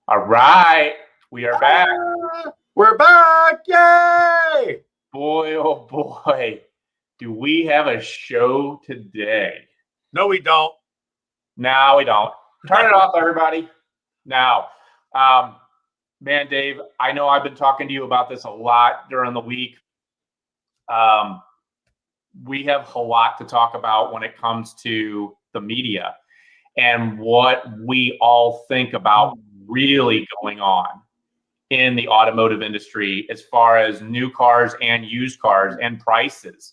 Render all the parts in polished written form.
All right, we are back. We're back! Yay! Boy, oh boy, do we have a show today. No, we don't. No, we don't. Turn it off, everybody. Now, man, Dave, I know I've been talking to you about this a lot during the week. We have a lot to talk about when it comes to the media and what we all think about really going on in the automotive industry as far as new cars and used cars and prices.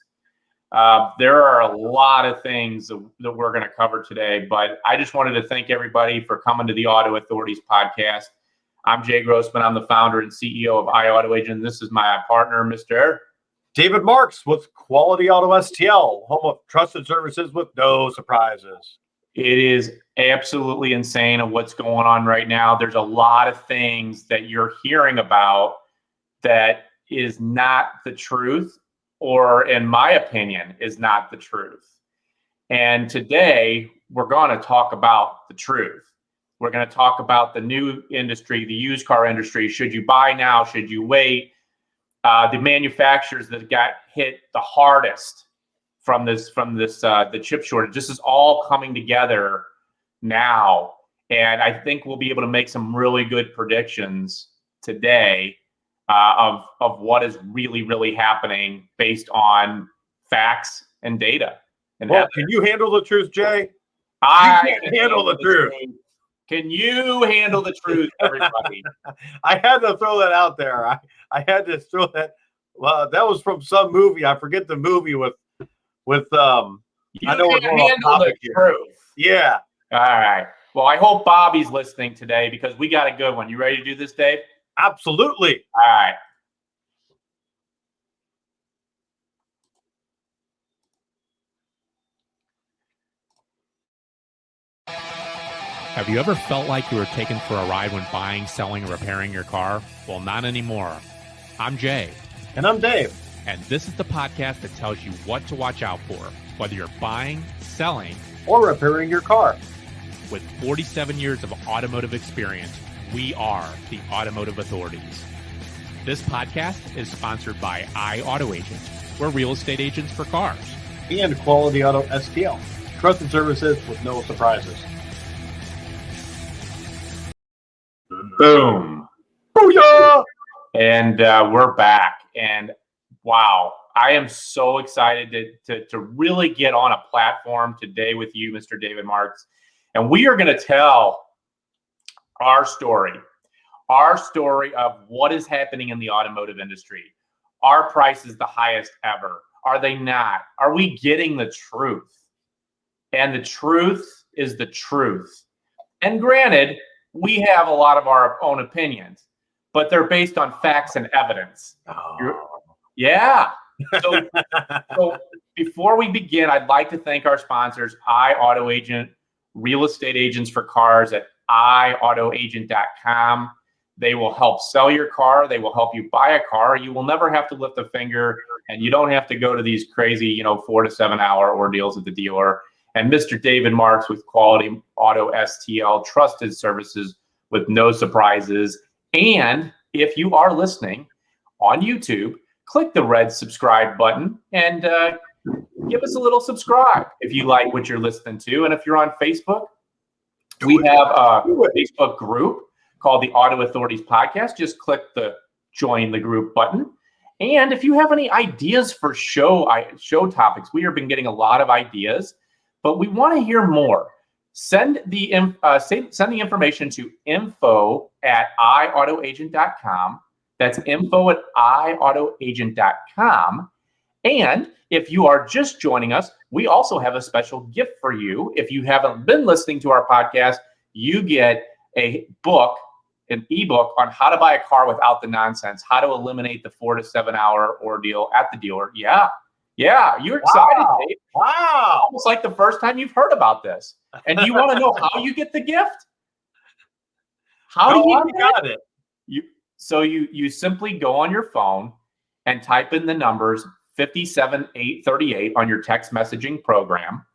There are a lot of things that we're going to cover today, but I just wanted to thank everybody for coming to the Auto Authorities Podcast. I'm Jay Grossman. I'm the founder and CEO of iAutoAgent. This is my partner, Mr. David Marks with Quality Auto STL, home of trusted services with no surprises. It is absolutely insane of what's going on right now. There's a lot of things that you're hearing about that is not the truth, or in my opinion, is not the truth. And today we're going to talk about the truth. We're going to talk about the new industry, the used car industry. Should you buy now? Should you wait? The manufacturers that got hit the hardest from the chip shortage. This is all coming together now, and I think we'll be able to make some really good predictions today of what is really happening based on facts and data. And well, can you handle the truth, Jay? I can handle the truth. Can you handle the truth, everybody? I had to throw that out there. I had to throw that. Well, that was from some movie. I forget the movie with you I know can handle the truth. Yeah. All right. Well, I hope Bobby's listening today because we got a good one. You ready to do this, Dave? Absolutely. All right. Have you ever felt like you were taken for a ride when buying, selling, or repairing your car? Well, not anymore. I'm Jay. And I'm Dave. And this is the podcast that tells you what to watch out for, whether you're buying, selling, or repairing your car. With 47 years of automotive experience, we are the Automotive Authorities. This podcast is sponsored by iAutoAgent. We're real estate agents for cars. And Quality Auto STL. Trusted services with no surprises. Boom. Booyah! And we're back. And wow, I am so excited to really get on a platform today with you, Mr. David Marks. And we are going to tell our story of what is happening in the automotive industry. Are prices the highest ever? Are they not? Are we getting the truth? And the truth is the truth. And granted, we have a lot of our own opinions, but they're based on facts and evidence. Yeah. So before we begin, I'd like to thank our sponsors, iAutoAgent, real estate agents for cars at iAutoAgent.com. They will help sell your car. They will help you buy a car. You will never have to lift a finger, and you don't have to go to these crazy, 4 to 7 hour ordeals at the dealer. And Mr. David Marks with Quality Auto STL, trusted services with no surprises. And if you are listening on YouTube, click the red subscribe button and give us a little subscribe if you like what you're listening to. And if you're on Facebook, we have a Facebook group called the Auto Authorities Podcast. Just click the join the group button. And if you have any ideas for show topics, we have been getting a lot of ideas, but we want to hear more. Send the information to info@iAutoAgent.com. That's info@iAutoAgent.com. And if you are just joining us, we also have a special gift for you. If you haven't been listening to our podcast, you get an ebook on how to buy a car without the nonsense, how to eliminate the 4 to 7 hour ordeal at the dealer. Yeah, you're excited, Wow. Dave. Wow. Almost like the first time you've heard about this. And do you want to know how you get the gift? How do you got it? So you simply go on your phone and type in the numbers 57838 on your text messaging program.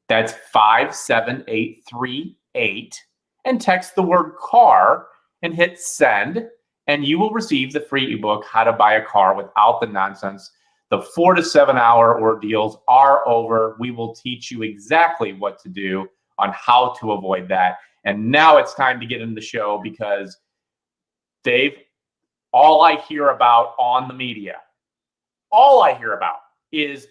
That's 57838, and text the word car and hit send, and you will receive the free ebook, How to Buy a Car Without the Nonsense. The 4 to 7 hour ordeals are over. We will teach you exactly what to do on how to avoid that. And now it's time to get in the show because, Dave, all I hear about on the media, all I hear about is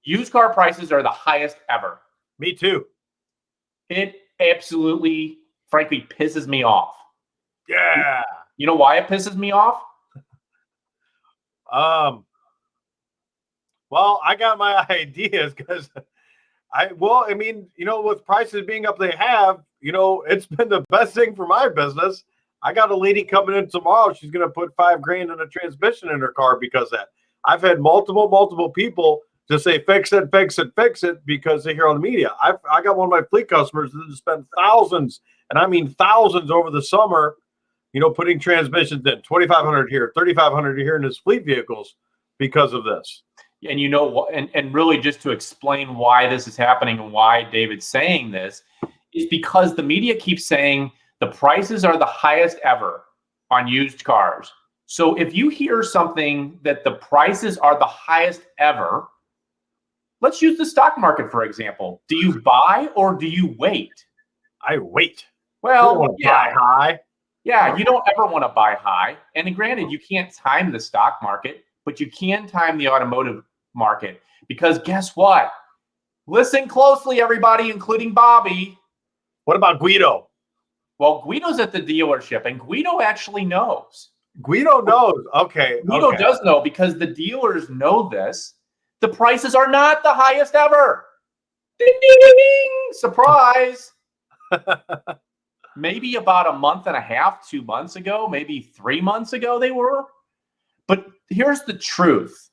used car prices are the highest ever. Me too. It absolutely, frankly, pisses me off. Yeah. You know why it pisses me off? Well, I got my ideas because with prices being up they have, it's been the best thing for my business. I got a lady coming in tomorrow. She's going to put $5,000 in a transmission in her car because of that. I've had multiple people just say, fix it, because they hear on the media. I got one of my fleet customers that spent thousands, and I mean thousands over the summer, putting transmissions in, $2,500 here, $3,500 here in his fleet vehicles because of this. And and really just to explain why this is happening and why David's saying this is because the media keeps saying the prices are the highest ever on used cars. So if you hear something that the prices are the highest ever, let's use the stock market, for example. Do you buy or do you wait? I wait. Well, buy high. Yeah, you don't ever want to buy high. And granted, you can't time the stock market, but you can time the automotive market. Because guess what? Listen closely, everybody, including Bobby. What about Guido? Well, Guido's at the dealership, and Guido actually knows. Guido knows. Okay. Guido does know because the dealers know this. The prices are not the highest ever. Ding, ding, ding, ding. Surprise. Maybe about a month and a half, 2 months ago, maybe 3 months ago they were. But here's the truth.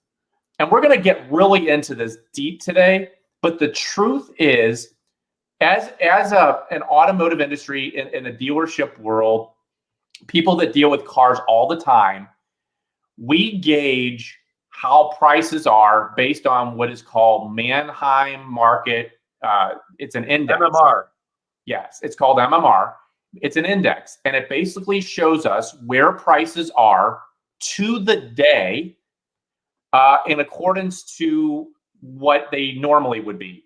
And we're going to get really into this deep today. But the truth is, as an automotive industry in a dealership world, people that deal with cars all the time, we gauge how prices are based on what is called Manheim Market. It's an index. MMR. Yes, it's called MMR. It's an index, and it basically shows us where prices are to the day in accordance to what they normally would be.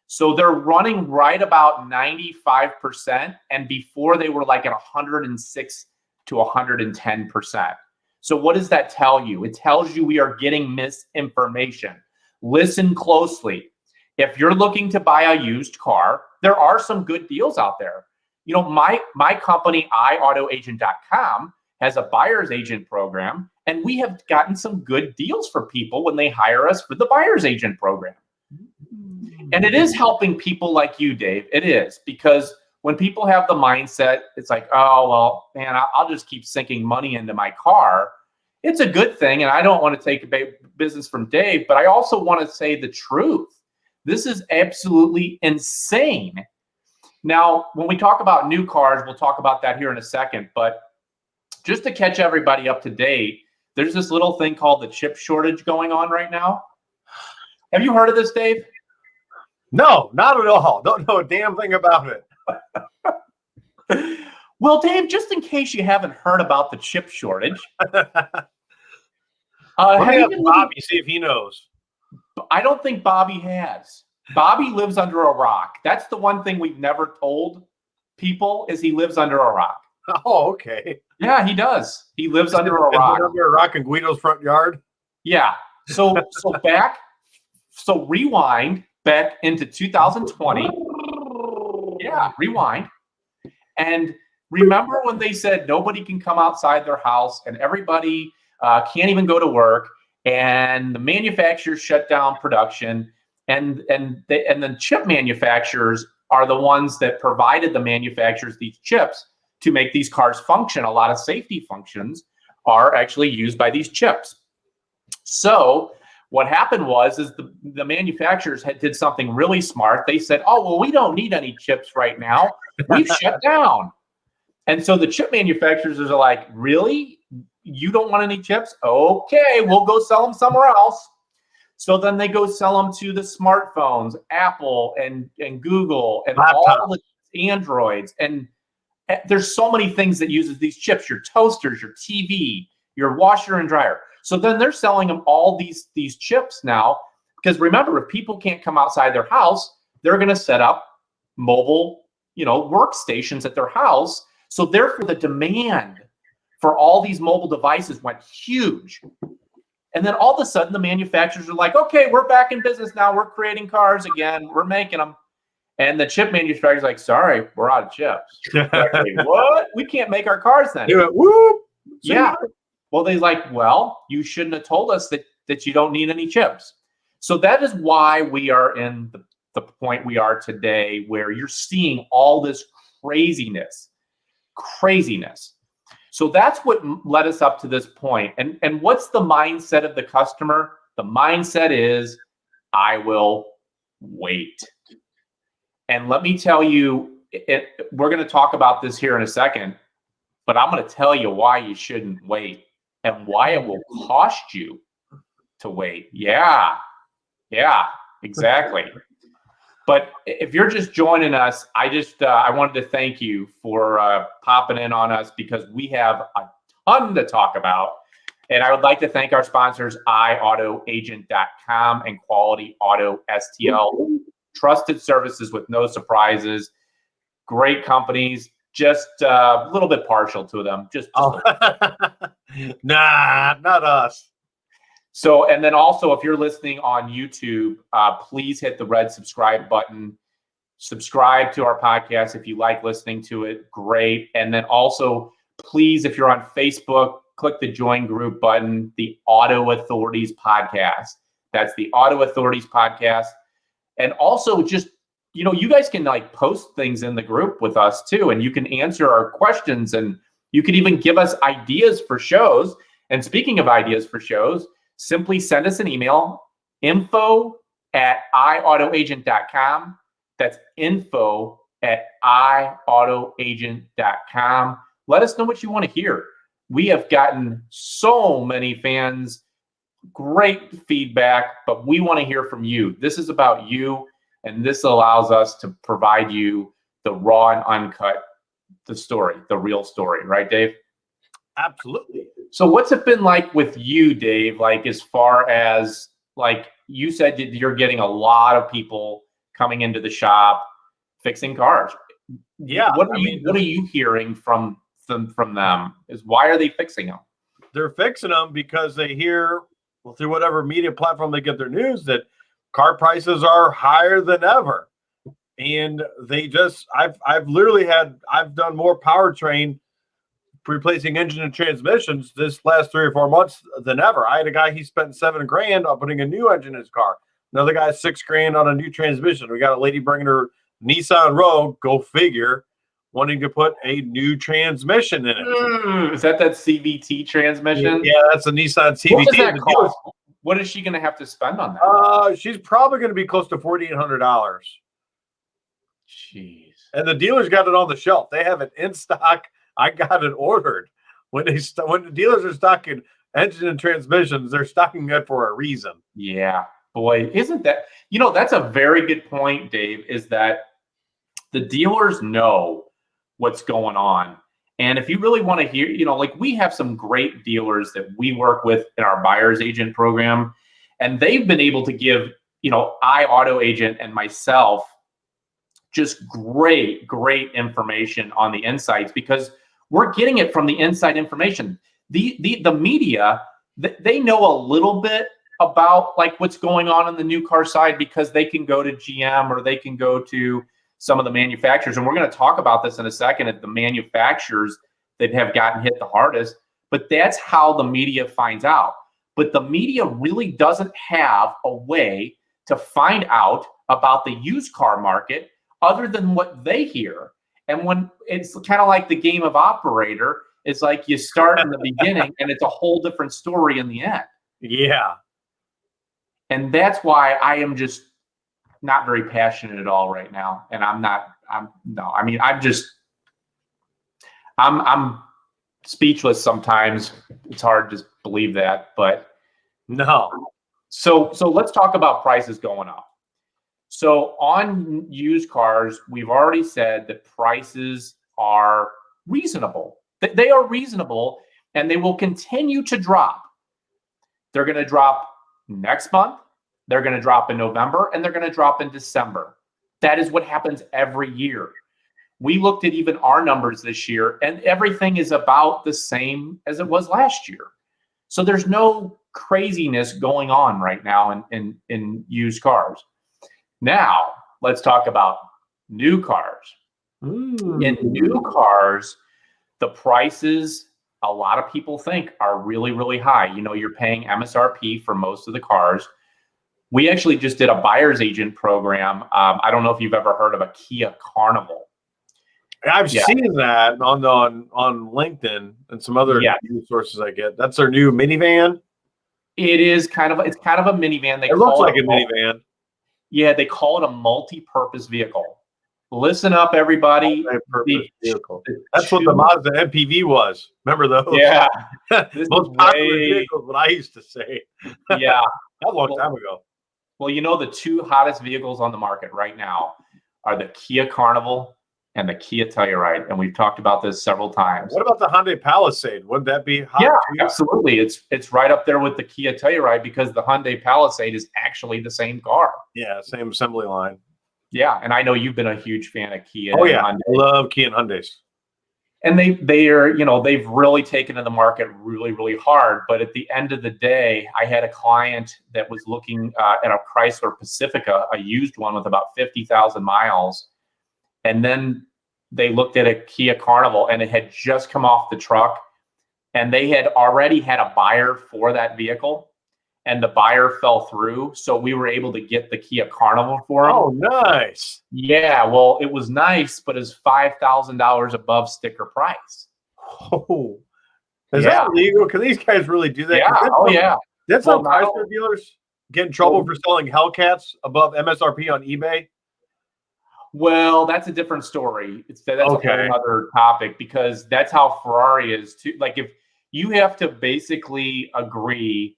So they're running right about 95%, and before they were like at 106 to 110%. So what does that tell you? It tells you we are getting misinformation. Listen closely. If you're looking to buy a used car, there are some good deals out there. My company, AutoAgent.com, has a buyer's agent program, and we have gotten some good deals for people when they hire us for the buyer's agent program. And it is helping people like you, Dave. It is, because when people have the mindset, it's like, oh, well, man, I'll just keep sinking money into my car. It's a good thing, and I don't want to take business from Dave, but I also want to say the truth. This is absolutely insane. Now, when we talk about new cars, we'll talk about that here in a second, but just to catch everybody up to date, there's this little thing called the chip shortage going on right now. Have you heard of this, Dave? No, not at all. Don't know a damn thing about it. Well, Dave, just in case you haven't heard about the chip shortage, Let me have Bobby see if he knows. I don't think Bobby has. Bobby lives under a rock. That's the one thing we've never told people is he lives under a rock. Oh, okay. Yeah, he does. He lives under a rock. Under a rock in Guido's front yard? Yeah. So rewind back into 2020. Yeah, rewind. And remember when they said nobody can come outside their house and everybody can't even go to work, and the manufacturers shut down production, and the chip manufacturers are the ones that provided the manufacturers these chips to make these cars function. A lot of safety functions are actually used by these chips. So what happened was the manufacturers did something really smart. They said, oh, well, we don't need any chips right now. We've shut down. And so the chip manufacturers are like, really? You don't want any chips? Okay, we'll go sell them somewhere else. So then they go sell them to the smartphones, Apple and Google and all the Androids. And there's so many things that uses these chips, your toasters, your TV, your washer and dryer. So then they're selling them all these chips now, because remember, if people can't come outside their house, they're going to set up mobile, workstations at their house. So therefore the demand for all these mobile devices went huge. And then all of a sudden the manufacturers are like, okay, we're back in business now. We're creating cars again. We're making them. And the chip manufacturer's like, sorry, we're out of chips. Like, what? We can't make our cars then. You went, whoop. Yeah. Well, they're like, well, you shouldn't have told us that you don't need any chips. So that is why we are in the point we are today, where you're seeing all this craziness. So that's what led us up to this point. And what's the mindset of the customer? The mindset is, I will wait. And let me tell you, we're going to talk about this here in a second, but I'm going to tell you why you shouldn't wait and why it will cost you to wait. Yeah, exactly. But if you're just joining us, I wanted to thank you for popping in on us, because we have a ton to talk about. And I would like to thank our sponsors, iAutoAgent.com and Quality Auto STL. Trusted services with no surprises. Great companies. Just a little bit partial to them. Nah, not us. So, and then also, if you're listening on YouTube, please hit the red subscribe button. Subscribe to our podcast if you like listening to it. Great. And then also, please, if you're on Facebook, click the join group button, the Auto Authorities Podcast. That's the Auto Authorities Podcast. And also, just, you guys can post things in the group with us too, and you can answer our questions, and you can even give us ideas for shows. And speaking of ideas for shows, simply send us an email, info@iautoagent.com. That's info@iautoagent.com. Let us know what you want to hear. We have gotten so many fans, great feedback, but we want to hear from you. This is about you, and this allows us to provide you the raw and uncut, the story, the real story. Right, Dave? Absolutely. So what's it been like with you, Dave? As far as, you said that you're getting a lot of people coming into the shop fixing cars. Yeah. What are you hearing from them? Is why are they fixing them? They're fixing them because they hear, through whatever media platform they get their news, that car prices are higher than ever. And they I've done more powertrain replacing engine and transmissions this last 3 or 4 months than ever. I had a guy, he spent $7,000 on putting a new engine in his car. Another guy, $6,000 on a new transmission. We got a lady bringing her Nissan Rogue, go figure, wanting to put a new transmission in it. Is that CVT transmission? Yeah, that's a Nissan CVT. What does that cost? What is she going to have to spend on that? She's probably going to be close to $4,800. Jeez. And the dealers got it on the shelf. They have it in stock. I got it ordered. When the dealers are stocking engine and transmissions, they're stocking it for a reason. Yeah, boy, isn't that, that's a very good point, Dave, is that the dealers know what's going on. And if you really want to hear, we have some great dealers that we work with in our buyer's agent program, and they've been able to give, iAutoAgent and myself just great information on the insights, because we're getting it from the inside information. The media, they know a little bit about what's going on the new car side, because they can go to GM or they can go to some of the manufacturers. And we're going to talk about this in a second, at the manufacturers that have gotten hit the hardest. But that's how the media finds out. But the media really doesn't have a way to find out about the used car market other than what they hear. And when it's kind of like the game of operator, it's like you start in the beginning and it's a whole different story in the end. Yeah. And that's why I am just not very passionate at all right now. And I'm speechless sometimes. It's hard to believe that, but no. So let's talk about prices going up. So on used cars, we've already said that prices are reasonable. They are reasonable, and they will continue to drop. They're going to drop next month. They're going to drop in November, and they're going to drop in December. That is what happens every year. We looked at even our numbers this year, and everything is about the same as it was last year. So there's no craziness going on right now in used cars. Now, let's talk about new cars. In new cars, the prices, a lot of people think, are really, really high. You know, you're paying MSRP for most of the cars. We actually just did a buyer's agent program. I don't know if you've ever heard of a Kia Carnival. I've seen that on LinkedIn and some other news sources I get. That's their new minivan. It's kind of a minivan. It looks like a minivan. Yeah, they call it a multi-purpose vehicle. Listen up, everybody. Multi-purpose vehicle. That's what the Mazda MPV was. Remember those? Yeah. Most popular vehicles, what I used to say. Yeah. That was a long time ago. Well, you know, the two hottest vehicles on the market right now are the Kia Carnival and the Kia Telluride, and we've talked about this several times. What about the Hyundai Palisade? Wouldn't that be hot? Yeah, absolutely. It's right up there with the Kia Telluride because the Hyundai Palisade is actually the same car. Yeah, same assembly line. Yeah, and I know you've been a huge fan of Kia. Oh yeah, Hyundai. I love Kia and Hyundais. And they are, you know, they've really taken to the market really, really hard. But at the end of the day, I had a client that was looking at a Chrysler Pacifica, a used one with about 50,000 miles. And then they looked at a Kia Carnival, and it had just come off the truck, and they had already had a buyer for that vehicle, and the buyer fell through. So we were able to get the Kia Carnival for them. Oh, nice. Yeah, well, it was nice, but it's $5,000 above sticker price. Oh, is that legal? Can these guys really do that? Yeah. That's how Chrysler dealers get in trouble for selling Hellcats above MSRP on eBay. Well, that's a different story. That's a whole other topic, because that's how Ferrari is too. Like, if you have to basically agree.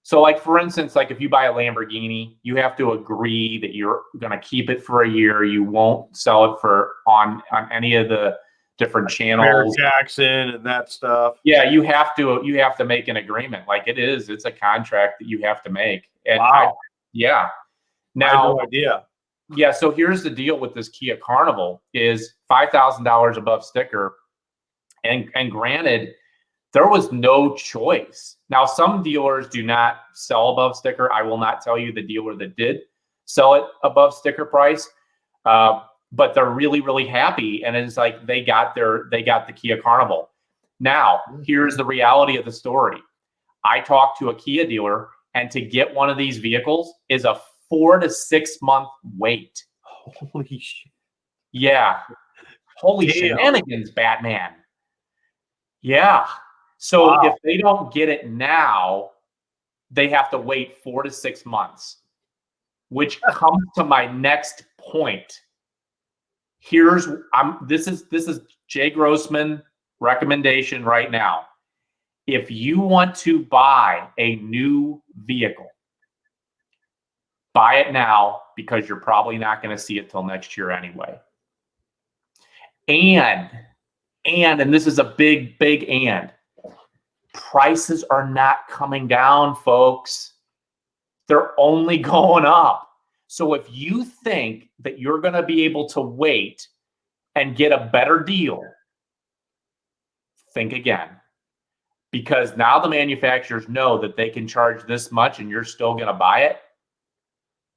So, like, for instance, like if you buy a Lamborghini, you have to agree that you're going to keep it for a year. You won't sell it on any of the different channels. Jackson and that stuff. Yeah, you have to make an agreement. Like, it's a contract that you have to make. And wow. Now, I had no idea. Yeah, so here's the deal with this Kia Carnival is $5,000 above sticker. And granted, there was no choice. Now, some dealers do not sell above sticker. I will not tell you the dealer that did sell it above sticker price, but they're really, really happy. And it's like they got the Kia Carnival. Now, here's the reality of the story. I talked to a Kia dealer, and to get one of these vehicles is a 4 to 6 month wait. Holy shit. Yeah. Holy shenanigans, Batman. Yeah. So if they don't get it now, they have to wait 4 to 6 months, which comes to my next point. This is Jay Grossman recommendation right now. If you want to buy a new vehicle, buy it now, because you're probably not going to see it till next year anyway. And this is a big, big and. Prices are not coming down, folks. They're only going up. So if you think that you're going to be able to wait and get a better deal, think again. Because now the manufacturers know that they can charge this much and you're still going to buy it.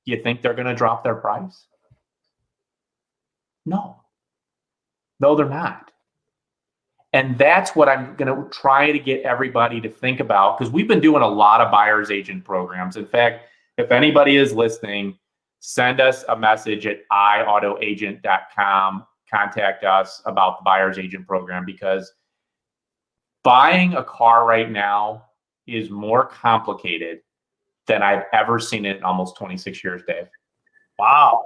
You think they're going to drop their price? No, they're not. And that's what I'm going to try to get everybody to think about, because we've been doing a lot of buyer's agent programs. In fact, if anybody is listening, send us a message at iautoagent.com. Contact us about the buyer's agent program, because buying a car right now is more complicated than I've ever seen it in almost 26 years, Dave. Wow.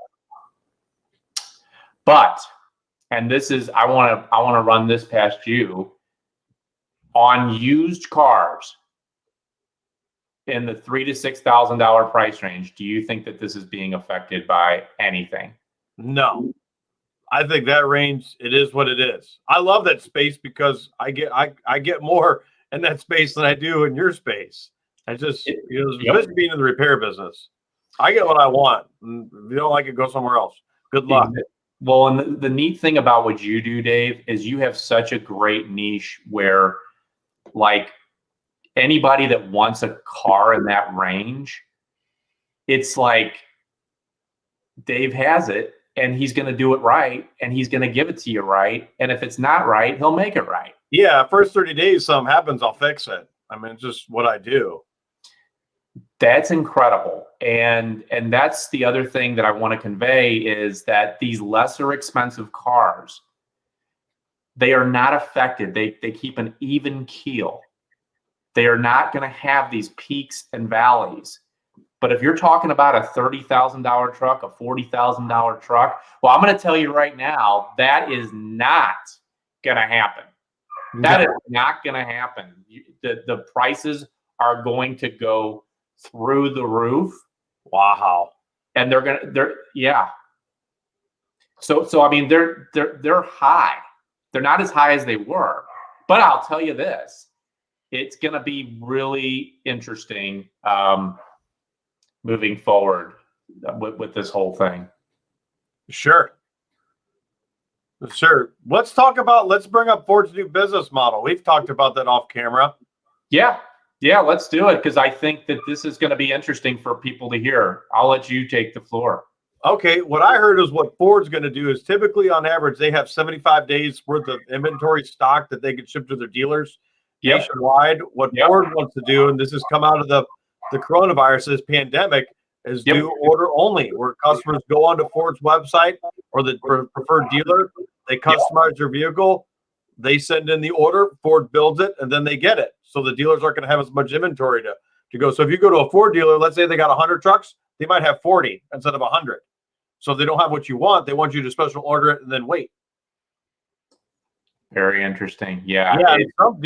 But, and this is, I want to run this past you, on used cars in the $3,000 to $6,000 price range. Do you think that this is being affected by anything? No, I think that range, it is what it is. I love that space because I get more in that space than I do in your space. I just, especially being in the repair business, I get what I want. And if you don't like it, go somewhere else. Good luck. Well, and the neat thing about what you do, Dave, is you have such a great niche where, like, anybody that wants a car in that range, it's like Dave has it and he's going to do it right and he's going to give it to you right. And if it's not right, he'll make it right. Yeah, first 30 days, something happens, I'll fix it. I mean, it's just what I do. That's incredible. And that's the other thing that I want to convey is that these lesser expensive cars, they are not affected. They keep an even keel. They are not going to have these peaks and valleys. But if you're talking about a $30,000 truck, a $40,000 truck, well, I'm going to tell you right now, that is not going to happen. That is not going to happen. The prices are going to go through the roof. Wow. And yeah. So I mean, they're high. They're not as high as they were. But I'll tell you this, it's going to be really interesting moving forward with this whole thing. Sure. Let's bring up Ford's new business model. We've talked about that off camera. Yeah, let's do it because I think that this is going to be interesting for people to hear. I'll let you take the floor. Okay, what I heard is what Ford's going to do is typically on average, they have 75 days worth of inventory stock that they can ship to their dealers nationwide. What Ford wants to do, and this has come out of the coronavirus, this pandemic, is do order only, where customers go onto Ford's website or the preferred dealer, they customize their vehicle, they send in the order, Ford builds it, and then they get it. So the dealers aren't going to have as much inventory to go. So if you go to a Ford dealer, let's say they got 100 trucks, they might have 40 instead of 100. So if they don't have what you want, they want you to special order it and then wait. Very interesting. Yeah.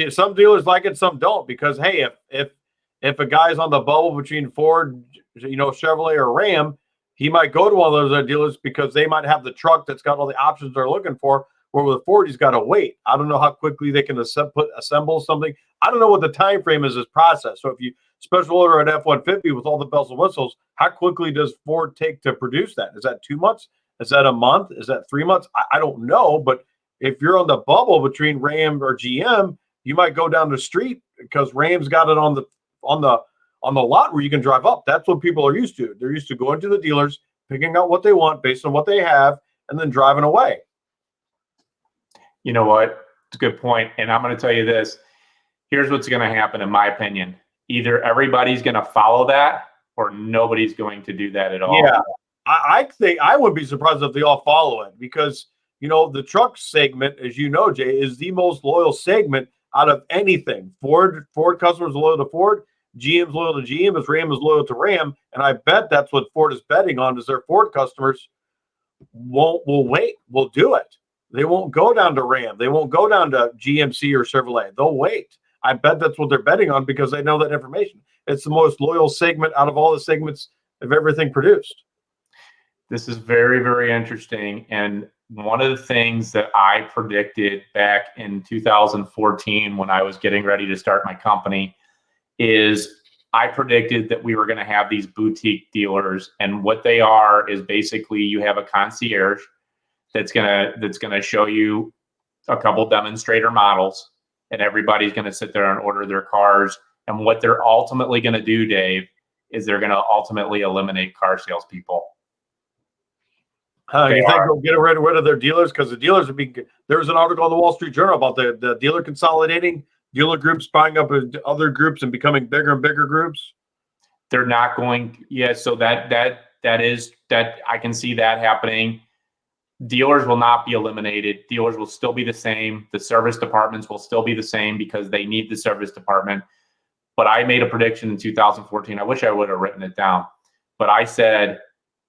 Some dealers like it, some don't, because hey, if a guy's on the bubble between Ford, Chevrolet or Ram, he might go to one of those other dealers because they might have the truck that's got all the options they're looking for. Where with Ford, he's got to wait. I don't know how quickly they can assemble something. I don't know what the time frame is this process. So if you special order an F-150 with all the bells and whistles, how quickly does Ford take to produce that? Is that 2 months? Is that a month? Is that 3 months? I don't know. But if you're on the bubble between Ram or GM, you might go down the street because Ram's got it on the lot where you can drive up. That's what people are used to. They're used to going to the dealers, picking out what they want based on what they have, and then driving away. You know what? It's a good point. And I'm going to tell you this. Here's what's going to happen, in my opinion. Either everybody's going to follow that or nobody's going to do that at all. Yeah. I think I would be surprised if they all follow it because, the truck segment, as you know, Jay, is the most loyal segment out of anything. Ford customers are loyal to Ford. GM's loyal to GM as Ram is loyal to Ram. And I bet that's what Ford is betting on is their Ford customers will wait, will do it. They won't go down to Ram. They won't go down to GMC or Chevrolet. They'll wait. I bet that's what they're betting on because they know that information. It's the most loyal segment out of all the segments of everything produced. This is very, very interesting. And one of the things that I predicted back in 2014 when I was getting ready to start my company is I predicted that we were going to have these boutique dealers. And what they are is basically you have a concierge that's gonna show you a couple demonstrator models, and everybody's gonna sit there and order their cars. And what they're ultimately gonna do, Dave, is they're gonna ultimately eliminate car salespeople. You think they'll get rid of their dealers? Because the dealers there was an article in the Wall Street Journal about the dealer consolidating, dealer groups buying up other groups and becoming bigger and bigger groups. They're not going. Yeah, so that I can see that happening. Dealers will not be eliminated. Dealers will still be the same. The service departments will still be the same because they need the service department. But I made a prediction in 2014. I wish I would have written it down. But I said,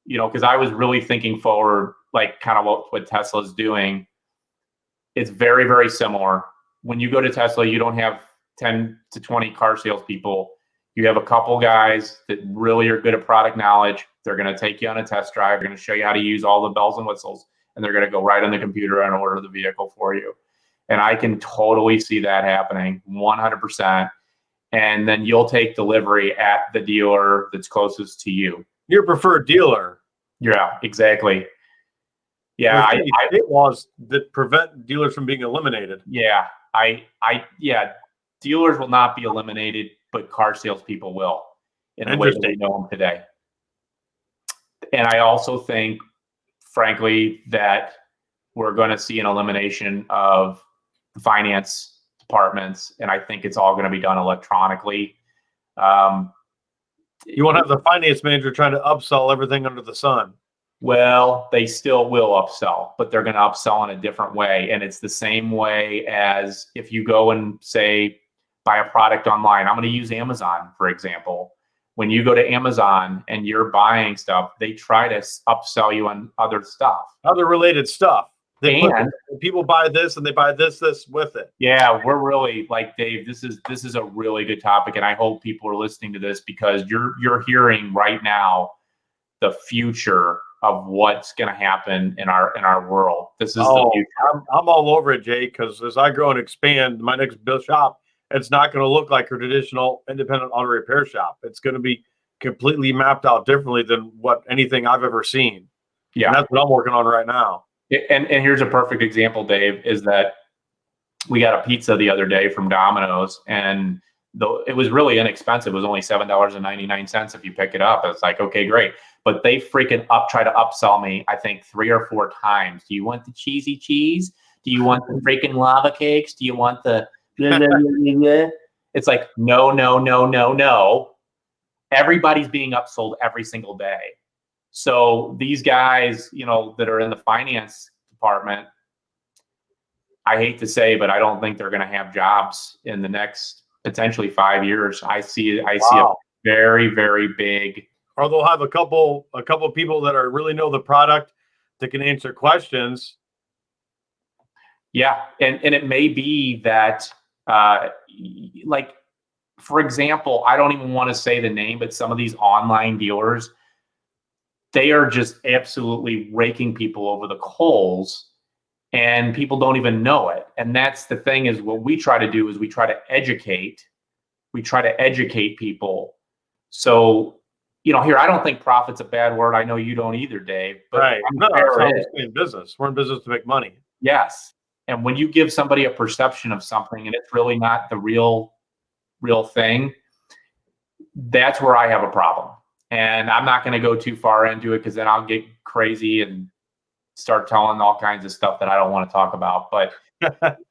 because I was really thinking forward, like kind of what Tesla's doing. It's very, very similar. When you go to Tesla, you don't have 10 to 20 car salespeople. You have a couple guys that really are good at product knowledge. They're going to take you on a test drive. They're going to show you how to use all the bells and whistles. and they're going to go right on the computer and order the vehicle for you. And I can totally see that happening 100%. And then you'll take delivery at the dealer that's closest to you. Your preferred dealer. Yeah, exactly. Yeah, state laws that prevent dealers from being eliminated. Yeah, dealers will not be eliminated, but car salespeople will in the way that we know them today. And I also think, frankly, that we're going to see an elimination of the finance departments, and I think it's all going to be done electronically. You won't have the finance manager trying to upsell everything under the sun. Well, they still will upsell, but they're going to upsell in a different way. And it's the same way as if you go and say, buy a product online. I'm going to use Amazon, for example. When you go to Amazon and you're buying stuff, they try to upsell you on other stuff. Other related stuff. People buy this and they buy this with it. Yeah, we're really, like, Dave, this is a really good topic. And I hope people are listening to this because you're hearing right now the future of what's going to happen in our world. This is the future. I'm all over it, Jay, because as I grow and expand my next shop, it's not going to look like a traditional independent auto repair shop. It's going to be completely mapped out differently than what anything I've ever seen. Yeah. And that's what I'm working on right now. And here's a perfect example, Dave, is that we got a pizza the other day from Domino's, and it was really inexpensive. It was only $7.99 if you pick it up. It's like, okay, great. But they freaking try to upsell me, I think 3 or 4 times. Do you want the cheesy cheese? Do you want the freaking lava cakes? Do you want the blah, blah, blah, blah, blah? It's like, no. Everybody's being upsold every single day. So these guys, that are in the finance department, I hate to say, but I don't think they're going to have jobs in the next potentially 5 years. I see a very, very big. Or they'll have a couple people that really know the product that can answer questions. Yeah, and it may be that, like, for example, I don't even want to say the name, but some of these online dealers, they are just absolutely raking people over the coals, and people don't even know it. And that's the thing, is what we try to do is we try to educate people. So, here, I don't think profit's a bad word. I know you don't either, Dave. But right. No, we're in business. We're in business to make money. Yes. And when you give somebody a perception of something and it's really not the real thing, that's where I have a problem. And I'm not going to go too far into it because then I'll get crazy and start telling all kinds of stuff that I don't want to talk about. But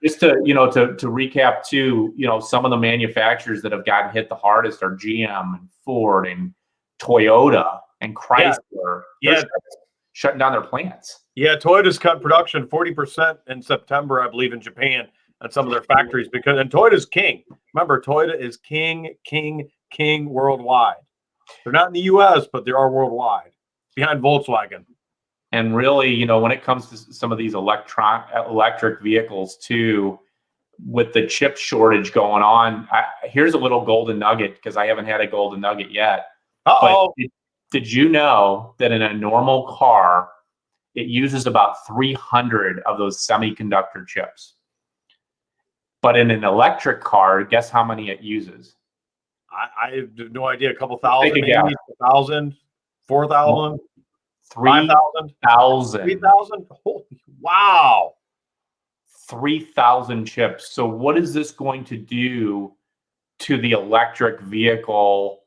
just to recap too, some of the manufacturers that have gotten hit the hardest are GM and Ford and Toyota and Chrysler. Yeah. Shutting down their plants. Yeah, Toyota's cut production 40% in September, I believe, in Japan at some of their factories and Toyota's king. Remember, Toyota is king worldwide. They're not in the U.S., but they are worldwide, behind Volkswagen. And really, when it comes to some of these electric vehicles too, with the chip shortage going on, here's a little golden nugget, because I haven't had a golden nugget yet. Uh-oh. But did you know that in a normal car, it uses about 300 of those semiconductor chips? But in an electric car, guess how many it uses? I have no idea. A couple thousand, maybe 1,000, 4,000, 3,000. 3,000. Wow. 3,000 chips. So what is this going to do to the electric vehicle?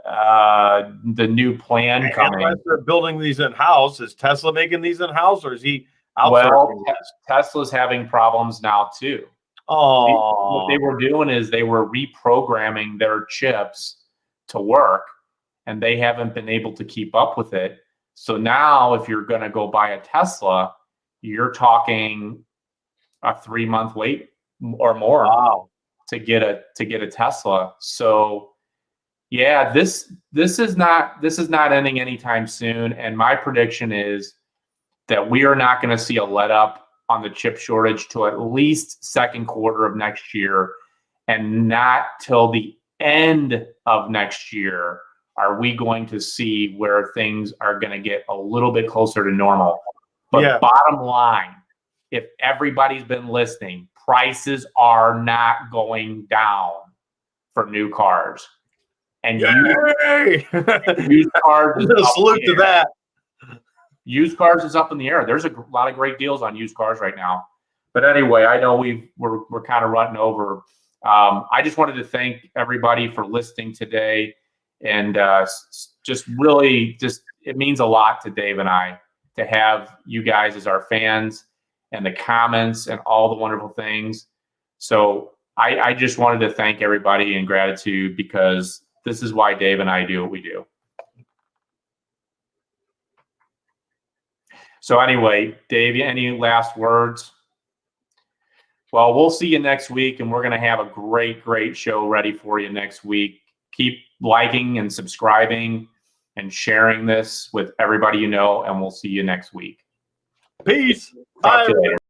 The new plan coming. Unless they're building these in-house, is Tesla making these in-house, or is he outsourcing? Well, Tesla's having problems now too. Oh, what they were doing is they were reprogramming their chips to work, and they haven't been able to keep up with it. So now, if you're going to go buy a Tesla, you're talking a 3-month wait or more to get a Tesla. So. Yeah, this is not ending anytime soon, and my prediction is that we are not going to see a let up on the chip shortage till at least second quarter of next year, and not till the end of next year are we going to see where things are going to get a little bit closer to normal. But Yeah. bottom line, if everybody's been listening, prices are not going down for new cars. And Yay! used cars is up Salute in the to air. that. Used cars is up in the air. There's a lot of great deals on used cars right now. But anyway, I know we're kind of running over. I just wanted to thank everybody for listening today, and just really, it means a lot to Dave and I to have you guys as our fans and the comments and all the wonderful things. So I just wanted to thank everybody in gratitude, because this is why Dave and I do what we do. So anyway, Dave, any last words? Well, we'll see you next week, and we're going to have a great, great show ready for you next week. Keep liking and subscribing and sharing this with everybody you know, and we'll see you next week. Peace. Talk Bye. to you later.